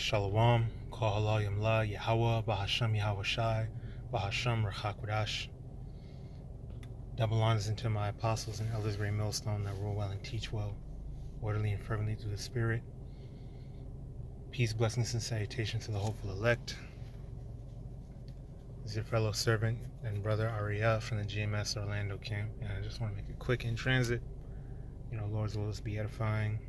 Shalom, HALALYAM YAHAWAH, BAHASHAM, YAHAWASHI, BAHASHAM, QADASH. Double honors into my apostles and elders, Ray Millstone, that rule well and teach well, orderly and fervently through the Spirit. Peace, blessings, and salutations to the hopeful elect. This is your fellow servant and brother Ariel from the GMS Orlando camp, and I just want to make it quick in transit. Lord's will be edifying.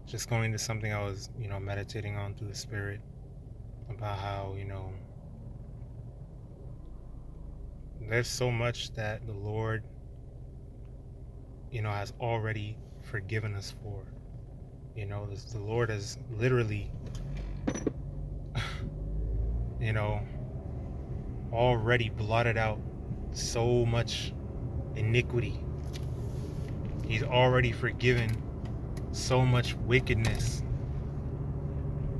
Just going into something I was, meditating on through the Spirit about how, there's so much that the Lord, has already forgiven us for. The Lord has literally, already blotted out so much iniquity. He's already forgiven so much wickedness,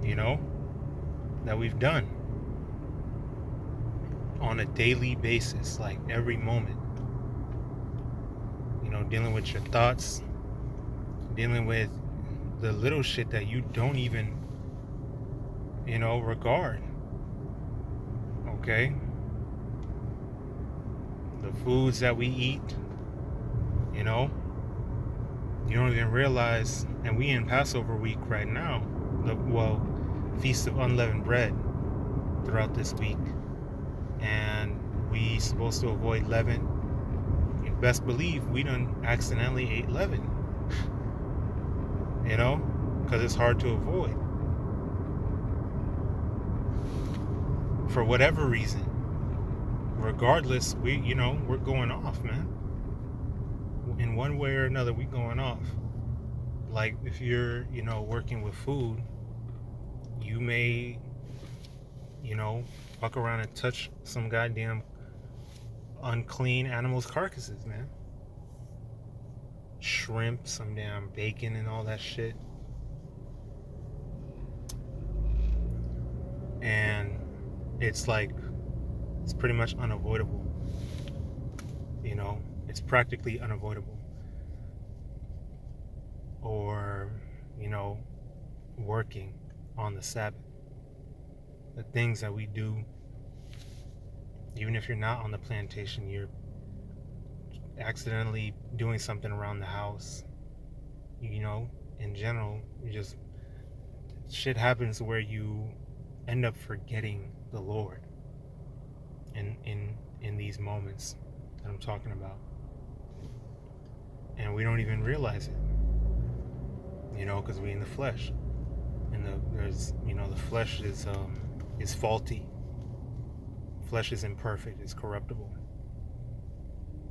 that we've done on a daily basis, like every moment. Dealing with your thoughts, dealing with the little shit that you don't even, regard. Okay? The foods that we eat, you don't even realize, and we in Passover week right now, Feast of Unleavened Bread throughout this week, and we supposed to avoid leaven. You best believe we done accidentally ate leaven, because it's hard to avoid for whatever reason. Regardless, we're going off, man. In one way or another, we going off. Like if you're, working with food, you may, fuck around and touch some goddamn unclean animals' carcasses, man. Shrimp, some damn bacon and all that shit. And it's pretty much unavoidable. It's practically unavoidable. Or, working on the Sabbath. The things that we do, even if you're not on the plantation, you're accidentally doing something around the house. In general, shit happens where you end up forgetting the Lord in these moments that I'm talking about. And we don't even realize it, because we're in the flesh, and the flesh is faulty. Flesh is imperfect. It's corruptible.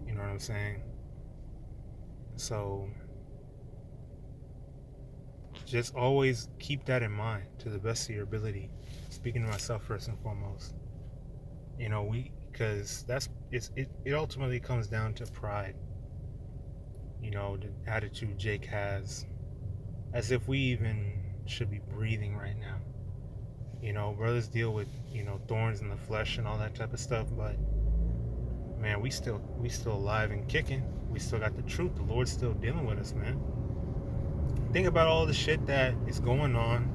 You know what I'm saying? So just always keep that in mind to the best of your ability. Speaking to myself first and foremost, because it ultimately comes down to pride. The attitude Jake has, as if we even should be breathing right now. Brothers deal with, thorns in the flesh and all that type of stuff, but man, we still alive and kicking. We still got the truth. The Lord's still dealing with us, man. Think about all the shit that is going on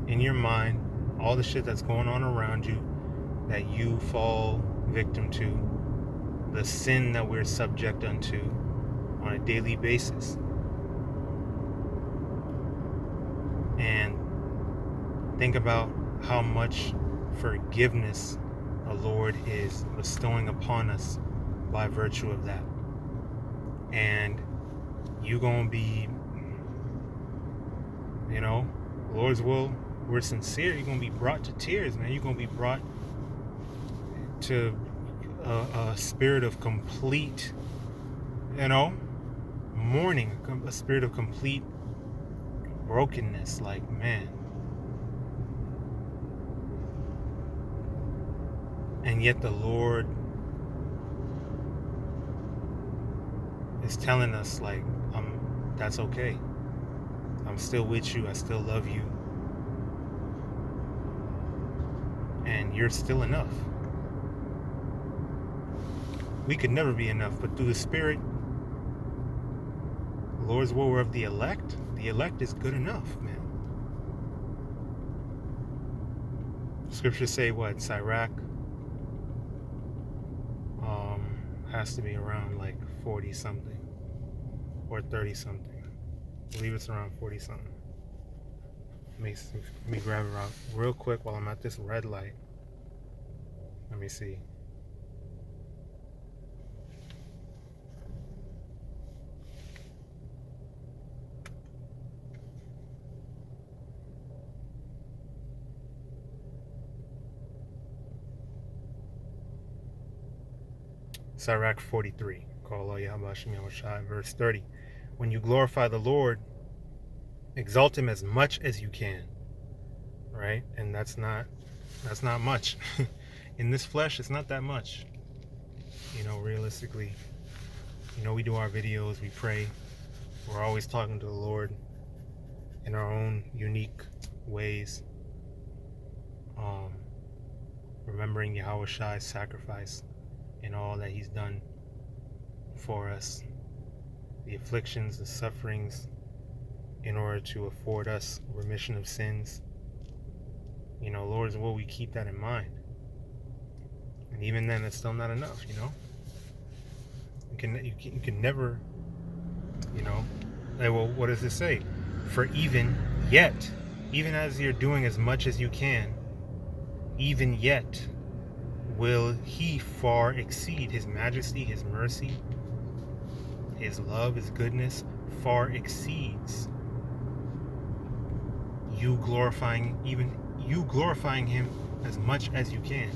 in your mind, all the shit that's going on around you that you fall victim to. The sin that we're subject unto on a daily basis. And think about how much forgiveness the Lord is bestowing upon us by virtue of that. And you gonna be, Lord's will, we're sincere, you're gonna be brought to tears, man. You're gonna be brought to a spirit of complete, mourning, a spirit of complete brokenness. Like, man. And yet the Lord is telling us, that's okay. I'm still with you. I still love you. And you're still enough. We could never be enough, but through the Spirit, Lord's will were of the elect is good enough, man. Scriptures say what? Sirach has to be around like 40 something or 30 something. I believe it's around 40 something. Let me grab it out real quick while I'm at this red light. Let me see. Sirach 43, YAHAWASHI, verse 30. When you glorify the Lord, exalt him as much as you can. Right? And that's not much. In this flesh, it's not that much. You know, realistically. You know, we do our videos, we pray. We're always talking to the Lord in our own unique ways. Remembering Yahawah's sacrifice and all that he's done for us, the afflictions, the sufferings, in order to afford us remission of sins. You know, Lord's will, we keep that in mind. And even then, it's still not enough, you know. You can never, you know. Well, what does it say? For even yet, even as you're doing as much as you can, even yet will he far exceed. His majesty, his mercy, his love, his goodness far exceeds you glorifying him as much as you can.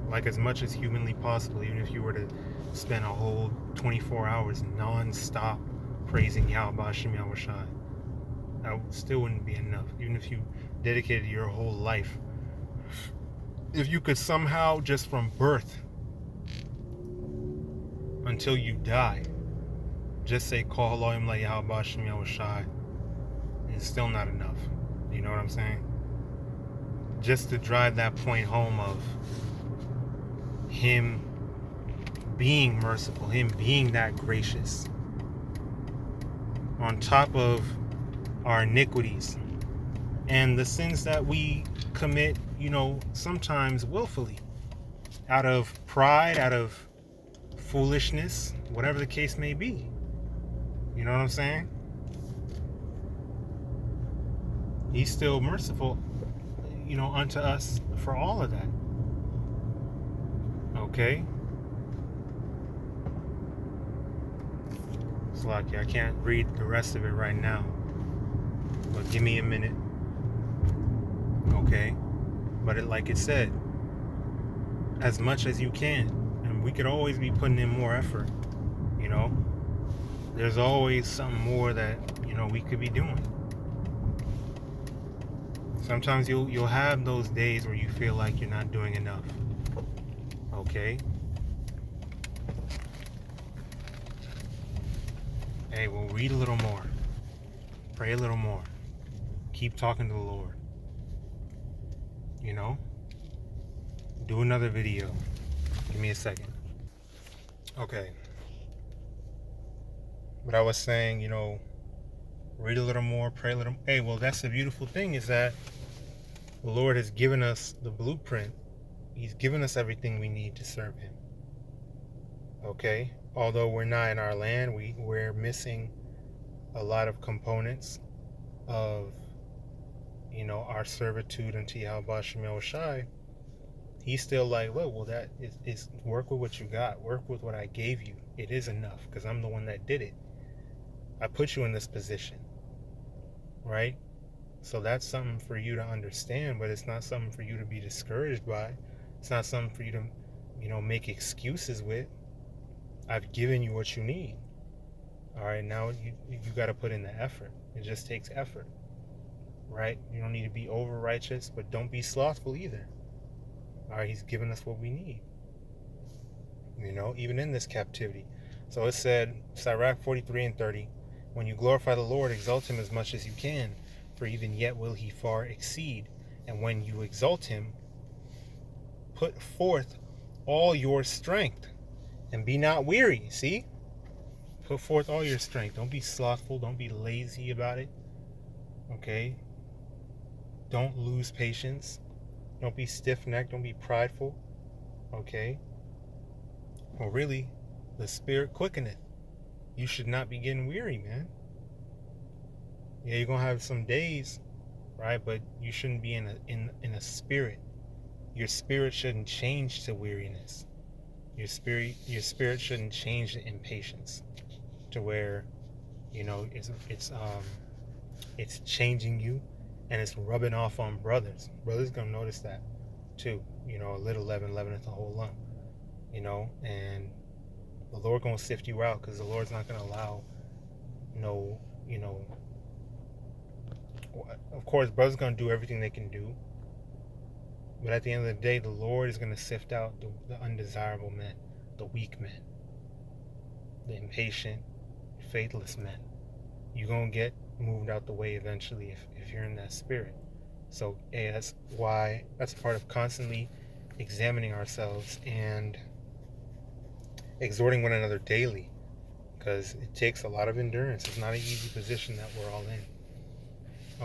Like as much as humanly possible. Even if you were to spend a whole 24 hours non-stop praising YAHAWASHI, that still wouldn't be enough. Even if you dedicated your whole life, if you could somehow, just from birth until you die, just say HALALYAM YAHAWASHI, it's still not enough. You know what I'm saying? Just to drive that point home of him being merciful, him being that gracious, on top of our iniquities and the sins that we commit, you know, sometimes willfully, out of pride, out of foolishness, whatever the case may be. You know what I'm saying? He's still merciful, you know, unto us for all of that. Okay? It's lucky I can't read the rest of it right now, but give me a minute. Okay? But like it said, as much as you can. And we could always be putting in more effort, you know? There's always something more that, you know, we could be doing. Sometimes you'll have those days where you feel like you're not doing enough. Okay? Hey, we'll read a little more. Pray a little more. Keep talking to the Lord. You know? Do another video. Give me a second. Okay. But I was saying, you know, read a little more, pray a little. Hey, well, that's the beautiful thing, is that the Lord has given us the blueprint. He's given us everything we need to serve him. Okay? Although we're not in our land, we're missing a lot of components of, you know, our servitude unto YAHAWASHI. He's still like, look, well, that is work with what you got. Work with what I gave you. It is enough, because I'm the one that did it. I put you in this position. Right? So that's something for you to understand, but it's not something for you to be discouraged by. It's not something for you to, you know, make excuses with. I've given you what you need. All right, now you got to put in the effort. It just takes effort. Right? You don't need to be over righteous, but don't be slothful either. All right, he's given us what we need. You know, even in this captivity. So it said, Sirach 43 and 30, when you glorify the Lord, exalt him as much as you can, for even yet will he far exceed. And when you exalt him, put forth all your strength, and be not weary. See? Put forth all your strength. Don't be slothful. Don't be lazy about it. Okay? Don't lose patience. Don't be stiff-necked. Don't be prideful. Okay? Well, really, the Spirit quickeneth. You should not be getting weary, man. Yeah, you're going to have some days, right? But you shouldn't be in a spirit. Your spirit shouldn't change to weariness. Your spirit shouldn't change to impatience, to where, it's changing you, and it's rubbing off on brothers. Brothers gonna notice that too. A little leaven leaveneth the whole lump. And the Lord gonna sift you out, because the Lord's not gonna allow of course, brothers gonna do everything they can do, but at the end of the day, the Lord is gonna sift out the undesirable men, the weak men, the impatient, faithless men. You're gonna get moved out the way eventually if you're in that spirit. So that's a part of constantly examining ourselves and exhorting one another daily, because it takes a lot of endurance. It's not an easy position that we're all in.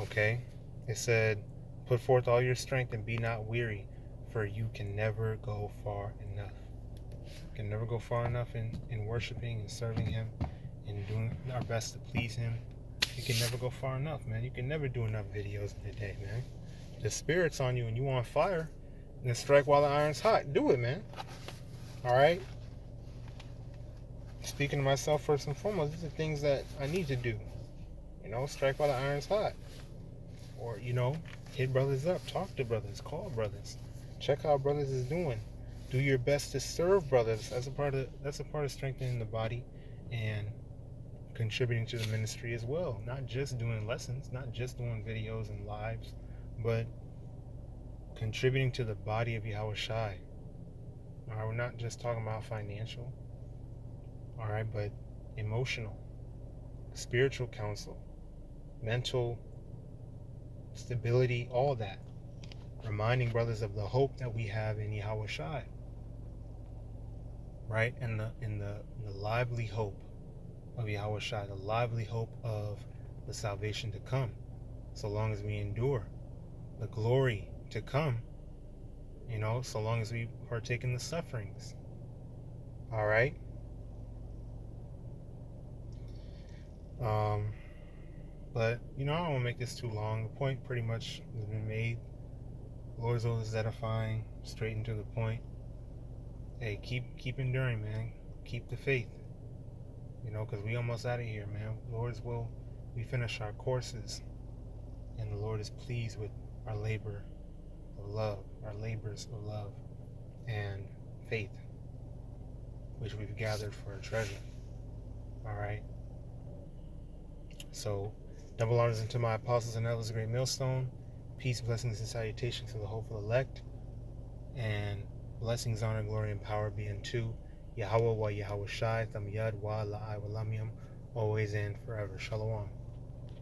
Okay? It said, put forth all your strength and be not weary, for you can never go far enough. You can never go far enough in worshiping and serving Him and doing our best to please Him. You can never go far enough, man. You can never do enough videos in a day, man. The Spirit's on you and you on fire, then strike while the iron's hot. Do it, man. Alright? Speaking to myself first and foremost, these are things that I need to do. Strike while the iron's hot. Or, hit brothers up, talk to brothers, call brothers, check how brothers is doing. Do your best to serve brothers. That's a part of strengthening the body and contributing to the ministry as well. Not just doing lessons, not just doing videos and lives, but contributing to the body of YAHAWASHI. Alright, we're not just talking about financial, alright, but emotional, spiritual counsel, mental stability, all that. Reminding brothers of the hope that we have in YAHAWASHI, right? And the lively hope of YAHAWASHI, the lively hope of the salvation to come, so long as we endure, the glory to come, so long as we partake in the sufferings. All right. But I don't want to make this too long. The point pretty much has been made. The Lord's always edifying, straight and to the point. Hey, keep enduring, man. Keep the faith. Because we almost out of here, man. Lord's will, we finish our courses, and the Lord is pleased with our labor of love, our labors of love and faith, which we've gathered for a treasure. All right. So, double honors unto my apostles and elders, a great millstone. Peace, blessings, and salutations to the hopeful elect. And blessings, honor, glory, and power be unto YAHAWAH, YAHAWASHI, Thamyad, Wa, La'ai, Walamyam, always and forever. Shalom.